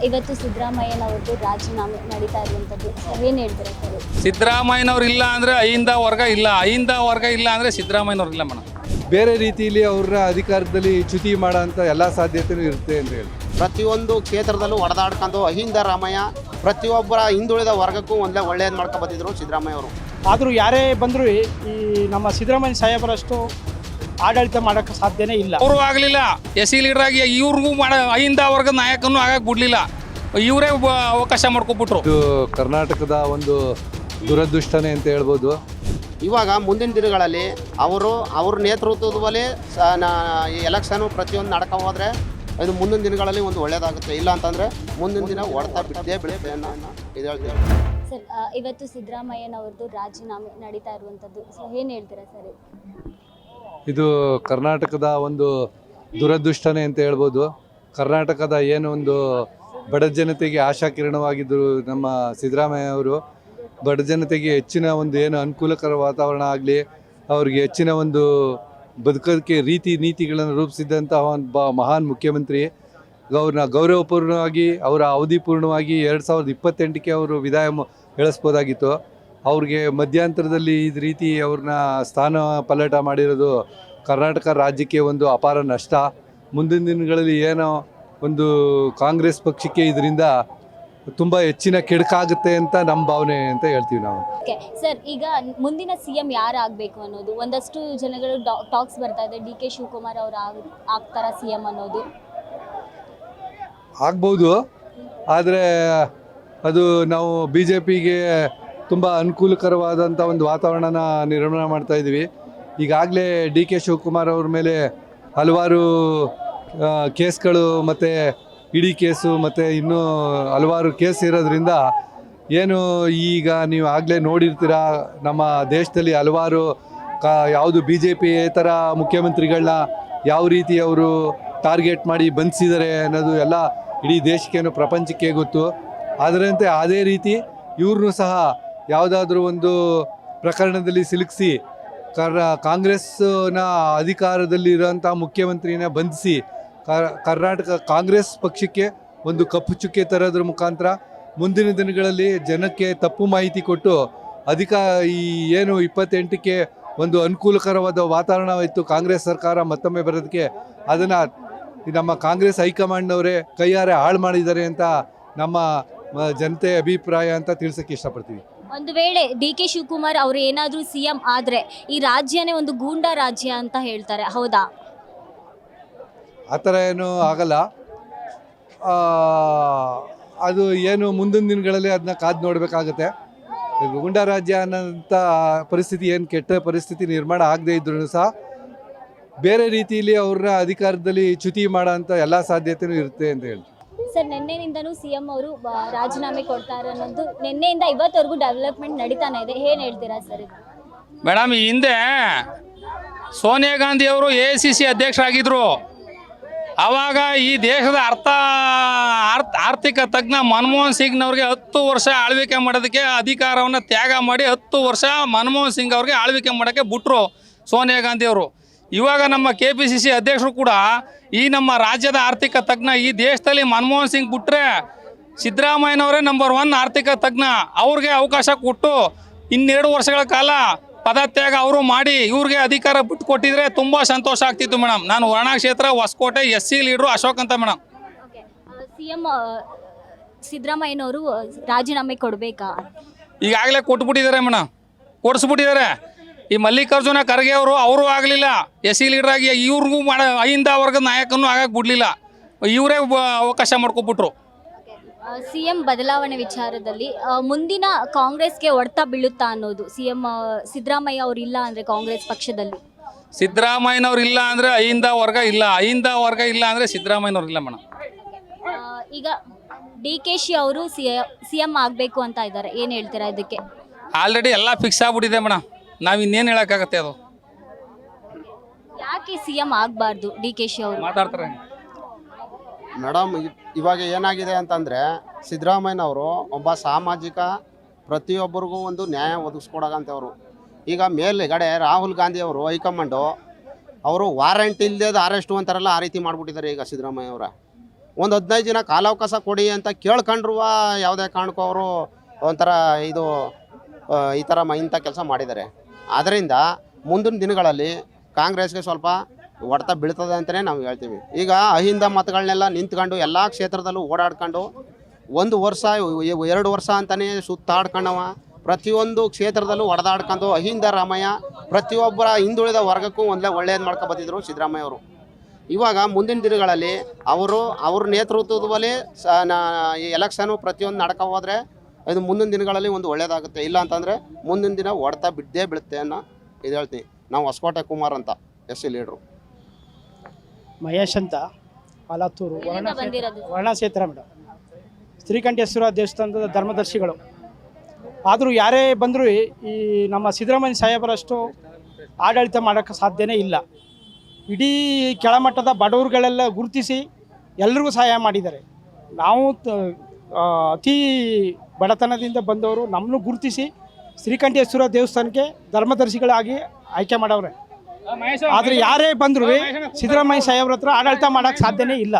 ಇವತ್ತು ಸಿದ್ದರಾಮಯ್ಯನವ್ರದ್ದು ರಾಜೀನಾಮೆ ನಡೀತಾ ಇರುವಂಥದ್ದು ಏನು ಹೇಳ್ತಾರೆ ಸರ್? ಸಿದ್ದರಾಮಯ್ಯನವ್ರು ಇಲ್ಲ ಅಂದರೆ ಅಹಿಂದ ವರ್ಗ ಇಲ್ಲ, ಅಹಿಂದ ವರ್ಗ ಇಲ್ಲ ಅಂದರೆ ಸಿದ್ದರಾಮಯ್ಯನವ್ರು ಇಲ್ಲ ಮೇಡಮ್. ಬೇರೆ ರೀತಿಯಲ್ಲಿ ಅವ್ರನ್ನ ಅಧಿಕಾರದಲ್ಲಿ ಚ್ಯುತಿ ಮಾಡೋ ಅಂಥ ಎಲ್ಲ ಸಾಧ್ಯತೆಯೂ ಇರುತ್ತೆ ಅಂತ ಹೇಳಿ ಪ್ರತಿಯೊಂದು ಕ್ಷೇತ್ರದಲ್ಲೂ ಹೊಡೆದಾಡ್ಕೊಂಡು ಅಹಿಂದ ರಾಮಯ್ಯ ಪ್ರತಿಯೊಬ್ಬರ ಹಿಂದುಳಿದ ವರ್ಗಕ್ಕೂ ಒಳ್ಳೇದು ಮಾಡ್ಕೊ ಬಂದಿದ್ರು ಸಿದ್ದರಾಮಯ್ಯ ಅವರು. ಆದರೂ ಯಾರೇ ಬಂದರೂ ಈ ನಮ್ಮ ಸಿದ್ದರಾಮಯ್ಯ ಸಾಹೇಬರಷ್ಟು ಆಡಳಿತ ಮಾಡೋಕ್ಕೆ ಸಾಧ್ಯನೇ ಇಲ್ಲ. ಅವರು ಆಗಲಿಲ್ಲ ಎಸ್ ಸಿ ಲೀಡರ್ ಆಗಿ ಇವ್ರಿಗೂ ಅಹಿಂದ ವರ್ಗದ ನಾಯಕನೂ ಆಗಕ್ಕೆ ಬಿಡಲಿಲ್ಲ, ಇವರೇ ಅವಕಾಶ ಮಾಡ್ಕೊಬಿಟ್ರು. ಇದು ಕರ್ನಾಟಕದ ಒಂದು ದುರದೃಷ್ಟನೇ ಅಂತ ಹೇಳ್ಬೋದು. ಇವಾಗ ಮುಂದಿನ ದಿನಗಳಲ್ಲಿ ಅವ್ರ ನೇತೃತ್ವದಲ್ಲಿ ಈ ಎಲೆಕ್ಷನು ಪ್ರತಿಯೊಂದು ನಡ್ಕೊ ಹೋದರೆ ಇದು ಮುಂದಿನ ದಿನಗಳಲ್ಲಿ ಒಂದು ಒಳ್ಳೇದಾಗುತ್ತೆ. ಇಲ್ಲ ಅಂತಂದರೆ ಮುಂದಿನ ದಿನ ಹೊಡ್ತಾ ಬಿಡದೆ ಬೆಳೆಯುತ್ತೆ ಅನ್ನೋ ಇದು ಹೇಳ್ತೀವಿ ಸರ್. ಇವತ್ತು ಸಿದ್ದರಾಮಯ್ಯನವ್ರದ್ದು ರಾಜೀನಾಮೆ ನಡೀತಾ ಇರುವಂಥದ್ದು ಏನು ಹೇಳ್ತೀರಾ ಸರ್? ಇದು ಕರ್ನಾಟಕದ ಒಂದು ದುರದೃಷ್ಟನೇ ಅಂತ ಹೇಳ್ಬೋದು. ಕರ್ನಾಟಕದ ಏನು ಒಂದು ಬಡ ಜನತೆಗೆ ಆಶಾಕಿರಣವಾಗಿದ್ದರು ನಮ್ಮ ಸಿದ್ದರಾಮಯ್ಯ ಅವರು. ಬಡ ಜನತೆಗೆ ಹೆಚ್ಚಿನ ಒಂದು ಏನು ಅನುಕೂಲಕರ ವಾತಾವರಣ ಆಗಲಿ, ಅವ್ರಿಗೆ ಹೆಚ್ಚಿನ ಒಂದು ಬದುಕೋದಕ್ಕೆ ರೀತಿ ನೀತಿಗಳನ್ನು ರೂಪಿಸಿದಂತಹ ಒಂದು ಮಹಾನ್ ಮುಖ್ಯಮಂತ್ರಿ. ಅವ್ರನ್ನ ಗೌರವಪೂರ್ಣವಾಗಿ ಅವರ ಅವಧಿಪೂರ್ಣವಾಗಿ 2028ಕ್ಕೆ ಅವರು ವಿದಾಯ ಹೇಳಿಸ್ಬೋದಾಗಿತ್ತು. ಅವ್ರಿಗೆ ಮಧ್ಯಂತರದಲ್ಲಿ ಈ ರೀತಿ ಅವ್ರನ್ನ ಸ್ಥಾನ ಪಲ್ಲಟ ಮಾಡಿರೋದು ಕರ್ನಾಟಕ ರಾಜ್ಯಕ್ಕೆ ಒಂದು ಅಪಾರ ನಷ್ಟ. ಮುಂದಿನ ದಿನಗಳಲ್ಲಿ ಏನೋ ಒಂದು ಕಾಂಗ್ರೆಸ್ ಪಕ್ಷಕ್ಕೆ ಇದರಿಂದ ತುಂಬ ಹೆಚ್ಚಿನ ಕೆಡುಕಾಗುತ್ತೆ ಅಂತ ನಮ್ಮ ಭಾವನೆ ಅಂತ ಹೇಳ್ತೀವಿ ನಾವು. ಓಕೆ ಸರ್, ಈಗ ಮುಂದಿನ CM ಯಾರು ಆಗಬೇಕು ಅನ್ನೋದು ಒಂದಷ್ಟು ಜನಗಳು ಟಾಕ್ಸ್ ಬರ್ತಾ ಇದೆ. DK ಶಿವಕುಮಾರ್ ಅವರು ಆಗ್ತಾರ CM ಅನ್ನೋದು? ಆಗ್ಬೋದು, ಆದರೆ ಅದು ನಾವು BJPಗೆ ತುಂಬ ಅನುಕೂಲಕರವಾದಂಥ ಒಂದು ವಾತಾವರಣನ ನಿರ್ಮಾಣ ಮಾಡ್ತಾ ಇದ್ದೀವಿ. ಈಗಾಗಲೇ DK ಶಿವಕುಮಾರ್ ಅವ್ರ ಮೇಲೆ ಹಲವಾರು ಕೇಸ್ಗಳು ಮತ್ತು ಇಡಿ ಕೇಸು ಮತ್ತು ಇನ್ನೂ ಹಲವಾರು ಕೇಸ್ ಇರೋದ್ರಿಂದ ಏನು ಈಗ ನೀವು ಆಗಲೇ ನೋಡಿರ್ತೀರ, ನಮ್ಮ ದೇಶದಲ್ಲಿ ಹಲವಾರು ಯಾವುದು BJP ಥರ ಮುಖ್ಯಮಂತ್ರಿಗಳನ್ನ ಯಾವ ರೀತಿ ಅವರು ಟಾರ್ಗೆಟ್ ಮಾಡಿ ಬಂಧಿಸಿದ್ದಾರೆ ಅನ್ನೋದು ಎಲ್ಲ ಇಡೀ ದೇಶಕ್ಕೇನು ಪ್ರಪಂಚಕ್ಕೆ ಗೊತ್ತು. ಅದರಂತೆ ಅದೇ ರೀತಿ ಇವ್ರನ್ನೂ ಸಹ ಯಾವುದಾದ್ರೂ ಒಂದು ಪ್ರಕರಣದಲ್ಲಿ ಸಿಲುಕಿಸಿ ಕಾಂಗ್ರೆಸ್ನ ಅಧಿಕಾರದಲ್ಲಿರೋಂಥ ಮುಖ್ಯಮಂತ್ರಿನ ಬಂಧಿಸಿ ಕರ್ನಾಟಕ ಕಾಂಗ್ರೆಸ್ ಪಕ್ಷಕ್ಕೆ ಒಂದು ಕಪ್ಪು ಚುಕ್ಕೆ ತರೋದ್ರ ಮುಖಾಂತರ ಮುಂದಿನ ದಿನಗಳಲ್ಲಿ ಜನಕ್ಕೆ ತಪ್ಪು ಮಾಹಿತಿ ಕೊಟ್ಟು ಈ ಏನು 28ಕ್ಕೆ ಒಂದು ಅನುಕೂಲಕರವಾದ ವಾತಾವರಣವಿತ್ತು ಕಾಂಗ್ರೆಸ್ ಸರ್ಕಾರ ಮತ್ತೊಮ್ಮೆ ಬರೋದಕ್ಕೆ, ಅದನ್ನು ನಮ್ಮ ಕಾಂಗ್ರೆಸ್ ಹೈಕಮಾಂಡ್ನವರೇ ಕೈಯಾರೆ ಹಾಳು ಮಾಡಿದ್ದಾರೆ ಅಂತ ನಮ್ಮ ಜನತೆ ಅಭಿಪ್ರಾಯ ಅಂತ ತಿಳಿಸೋಕ್ಕೆ ಇಷ್ಟಪಡ್ತೀವಿ. ಒಂದು ವೇಳೆ DK ಶಿವಕುಮಾರ್ ಅವರು ಏನಾದರೂ CM ಆದರೆ ಈ ರಾಜ್ಯನೇ ಒಂದು ಗೂಂಡಾ ರಾಜ್ಯ ಅಂತ ಹೇಳ್ತಾರೆ, ಹೌದಾ? ಆ ಥರ ಏನೂ ಆಗಲ್ಲ. ಅದು ಏನು ಮುಂದಿನ ದಿನಗಳಲ್ಲಿ ಅದನ್ನ ಕಾದು ನೋಡಬೇಕಾಗತ್ತೆ. ಗೂಂಡಾ ರಾಜ್ಯ ಅನ್ನೋಂಥ ಪರಿಸ್ಥಿತಿ ಏನು ಕೆಟ್ಟ ಪರಿಸ್ಥಿತಿ ನಿರ್ಮಾಣ ಆಗದೇ ಇದ್ರೂ ಸಹ ಬೇರೆ ರೀತಿಯಲ್ಲಿ ಅವ್ರನ್ನ ಅಧಿಕಾರದಲ್ಲಿ ಚ್ಯುತಿ ಮಾಡೋ ಅಂಥ ಎಲ್ಲ ಸಾಧ್ಯತೆಯೂ ಇರುತ್ತೆ ಅಂತ ಹೇಳಿ. ಸರ್, ನಿನ್ನೆಯಿಂದನೂ CM ಅವರು ರಾಜೀನಾಮೆ ಕೊಡ್ತಾರೆ ಅನ್ನೋದು ನಿನ್ನೆಯಿಂದ ಇವತ್ತವರೆಗೂ ಡೆವಲಪ್ಮೆಂಟ್ ನಡೀತಾನೆ ಇದೆ, ಏನು ಹೇಳ್ತೀರಾ ಸರ್? ಮೇಡಮ್, ಈ ಹಿಂದೆ ಸೋನಿಯಾ ಗಾಂಧಿ ಅವರು AICC ಅಧ್ಯಕ್ಷರಾಗಿದ್ದರು. ಆವಾಗ ಈ ದೇಶದ ಆರ್ಥಿಕ ತಜ್ಞ ಮನಮೋಹನ್ ಸಿಂಗ್ನವ್ರಿಗೆ 10 ವರ್ಷ ಆಳ್ವಿಕೆ ಮಾಡೋದಕ್ಕೆ ಅಧಿಕಾರವನ್ನು ತ್ಯಾಗ ಮಾಡಿ 10 ವರ್ಷ ಮನಮೋಹನ್ ಸಿಂಗ್ ಅವ್ರಿಗೆ ಆಳ್ವಿಕೆ ಮಾಡೋಕ್ಕೆ ಬಿಟ್ಟರು ಸೋನಿಯಾ ಗಾಂಧಿ ಅವರು. ಇವಾಗ ನಮ್ಮ KPCC ಅಧ್ಯಕ್ಷರು ಕೂಡ ಈ ನಮ್ಮ ರಾಜ್ಯದ ಆರ್ಥಿಕ ತಜ್ಞ. ಈ ದೇಶದಲ್ಲಿ ಮನಮೋಹನ್ ಸಿಂಗ್ ಬಿಟ್ಟರೆ ಸಿದ್ದರಾಮಯ್ಯನವರೇ ನಂಬರ್ 1 ಆರ್ಥಿಕ ತಜ್ಞ. ಅವ್ರಿಗೆ ಅವಕಾಶ ಕೊಟ್ಟು 2 ವರ್ಷಗಳ ಕಾಲ ಪದತ್ಯಾಗ ಅವರು ಮಾಡಿ ಇವ್ರಿಗೆ ಅಧಿಕಾರ ಬಿಟ್ಟು ಕೊಟ್ಟಿದ್ರೆ ತುಂಬ ಸಂತೋಷ ಆಗ್ತಿತ್ತು ಮೇಡಮ್. ನಾನು ವರ್ಣ ಕ್ಷೇತ್ರ ಹೊಸಕೋಟೆ SC ಲೀಡ್ರು ಅಶೋಕ್ ಅಂತ ಮೇಡಮ್. CM ಸಿದ್ದರಾಮಯ್ಯನವರು ರಾಜೀನಾಮೆ ಕೊಡಬೇಕಾ? ಈಗಾಗಲೇ ಕೊಟ್ಬಿಟ್ಟಿದ್ದಾರೆ ಮೇಡಮ್, ಕೊಡಿಸ್ಬಿಟ್ಟಿದ್ದಾರೆ. ಈ ಮಲ್ಲಿಕಾರ್ಜುನ ಖರ್ಗೆ ಅವರು ಆಗಲಿಲ್ಲ SC ಲೀಡರ್ ಆಗಿ ಇವ್ರಿಗೂ ಅಹಿಂದ ವರ್ಗದ ನಾಯಕನೂ ಆಗಕ್ಕೆ ಬಿಡಲಿಲ್ಲ, ಇವರೇ ಅವಕಾಶ ಮಾಡ್ಕೊಬಿಟ್ರು. CM ಬದಲಾವಣೆ ವಿಚಾರದಲ್ಲಿ ಮುಂದಿನ ಕಾಂಗ್ರೆಸ್ಗೆ ಹೊಡೆತ ಬೀಳುತ್ತಾ ಅನ್ನೋದು, CM ಸಿದ್ದರಾಮಯ್ಯ ಅವರು ಇಲ್ಲ ಅಂದರೆ ಕಾಂಗ್ರೆಸ್ ಪಕ್ಷದಲ್ಲಿ? ಸಿದ್ದರಾಮಯ್ಯನವ್ರು ಇಲ್ಲ ಅಂದರೆ ಅಹಿಂದ ವರ್ಗ ಇಲ್ಲ, ಅಹಿಂದ ವರ್ಗ ಇಲ್ಲ ಅಂದರೆ ಸಿದ್ದರಾಮಯ್ಯನವ್ರು ಇಲ್ಲ ಮೇಡಮ್. ಈಗ DK ಅವರು CM ಆಗಬೇಕು ಅಂತ ಇದ್ದಾರೆ, ಏನು ಹೇಳ್ತೀರಾ ಇದಕ್ಕೆ? ಆಲ್ರೆಡಿ ಎಲ್ಲ ಫಿಕ್ಸ್ ಆಗ್ಬಿಟ್ಟಿದೆ ಮೇಡಮ್, ನಾವು ಇನ್ನೇನು ಹೇಳೋಕ್ಕಾಗತ್ತೆ? ಅದು ಯಾಕೆ CM ಆಗಬಾರ್ದು DK ಅವರು? ಮಾತಾಡ್ತಾರೆ ಮೇಡಮ್. ಇವಾಗ ಏನಾಗಿದೆ ಅಂತಂದರೆ ಸಿದ್ದರಾಮಯ್ಯನವರು ಒಬ್ಬ ಸಾಮಾಜಿಕ ಪ್ರತಿಯೊಬ್ಬರಿಗೂ ಒಂದು ನ್ಯಾಯ ಒದಗಿಸ್ಕೊಡೋಂಥವ್ರು. ಈಗ ಮೇಲ್ಗಡೆ ರಾಹುಲ್ ಗಾಂಧಿ ಅವರು ಹೈಕಮಾಂಡು ಅವರು ವಾರಂಟ್ ಇಲ್ಲದೆ ಅರೆಸ್ಟು ಅಂತಾರಲ್ಲ, ಆ ರೀತಿ ಮಾಡಿಬಿಟ್ಟಿದ್ದಾರೆ ಈಗ ಸಿದ್ದರಾಮಯ್ಯ ಅವರ. ಒಂದು 15 ದಿನ ಕಾಲಾವಕಾಶ ಕೊಡಿ ಅಂತ ಕೇಳ್ಕೊಂಡ್ರುವ ಯಾವುದೇ ಕಾರಣಕ್ಕೂ ಅವರು ಒಂಥರ ಇದು ಇಂಥ ಕೆಲಸ ಮಾಡಿದ್ದಾರೆ. ಆದ್ದರಿಂದ ಮುಂದಿನ ದಿನಗಳಲ್ಲಿ ಕಾಂಗ್ರೆಸ್ಗೆ ಸ್ವಲ್ಪ ಹೊಡೆತ ಬೀಳ್ತದೆ ಅಂತಲೇ ನಾವು ಹೇಳ್ತೀವಿ. ಈಗ ಅಹಿಂದ ಮತಗಳನ್ನೆಲ್ಲ ನಿಂತ್ಕೊಂಡು ಎಲ್ಲ ಕ್ಷೇತ್ರದಲ್ಲೂ ಓಡಾಡ್ಕೊಂಡು 1 ವರ್ಷ 2 ವರ್ಷ ಅಂತಲೇ ಸುತ್ತಾಡ್ಕೊಂಡವ ಪ್ರತಿಯೊಂದು ಕ್ಷೇತ್ರದಲ್ಲೂ ಹೊಡೆದಾಡ್ಕೊಂಡು ಅಹಿಂದ ರಾಮಯ್ಯ ಪ್ರತಿಯೊಬ್ಬರ ಹಿಂದುಳಿದ ವರ್ಗಕ್ಕೂ ಒಳ್ಳೇದು ಮಾಡ್ಕೊ ಬಂದಿದ್ರು ಸಿದ್ದರಾಮಯ್ಯ ಅವರು. ಇವಾಗ ಮುಂದಿನ ದಿನಗಳಲ್ಲಿ ಅವ್ರ ನೇತೃತ್ವದಲ್ಲಿ ಈ ಎಲೆಕ್ಷನು ಪ್ರತಿಯೊಂದು ನಡ್ಕೊ ಹೋದರೆ ಇದು ಮುಂದಿನ ದಿನಗಳಲ್ಲಿ ಒಂದು ಒಳ್ಳೇದಾಗುತ್ತೆ. ಇಲ್ಲ ಅಂತಂದರೆ ಮುಂದಿನ ದಿನ ಹೊಡೆತ ಬಿದ್ದೇ ಬೀಳುತ್ತೆ ಅನ್ನೋ ಇದು ಹೇಳ್ತೀನಿ. ನಾವು ಹೊಸಕೋಟೆ ಕುಮಾರ್ ಅಂತ SC ಲೀಡ್ರು. ಮಹೇಶ್ ಅಂತ ಪಾಲತ್ತೂರು ಎಲ್ಲಿಂದ ಬಂದಿರೋದು? ವರ್ಣಕ್ಷೇತ್ರ ಮೇಡಮ್. ಶ್ರೀಕಂಠೇಶ್ವರ ದೇವಸ್ಥಾನದ ಧರ್ಮದರ್ಶಿಗಳು. ಆದರೂ ಯಾರೇ ಬಂದರೂ ಈ ನಮ್ಮ ಸಿದ್ದರಾಮಯ್ಯ ಸಾಹೇಬರಷ್ಟು ಆಡಳಿತ ಮಾಡೋಕ್ಕೆ ಸಾಧ್ಯನೇ ಇಲ್ಲ. ಇಡೀ ಕೆಳಮಟ್ಟದ ಬಡವರುಗಳೆಲ್ಲ ಗುರುತಿಸಿ ಎಲ್ರಿಗೂ ಸಹಾಯ ಮಾಡಿದ್ದಾರೆ. ನಾವು ಅತಿ ಬಡತನದಿಂದ ಬಂದವರು ನಮ್ಮನ್ನು ಗುರುತಿಸಿ ಶ್ರೀಕಂಠೇಶ್ವರ ದೇವಸ್ಥಾನಕ್ಕೆ ಧರ್ಮದರ್ಶಿಗಳಾಗಿ ಆಯ್ಕೆ ಮಾಡವ್ರೆ. ಆದರೆ ಯಾರೇ ಬಂದರೂ ಸಿದ್ದರಾಮಯ್ಯ ಸಾಹೇಬ್ರ ಹತ್ರ ಆಡಳಿತ ಮಾಡೋಕ್ಕೆ ಸಾಧ್ಯನೇ ಇಲ್ಲ.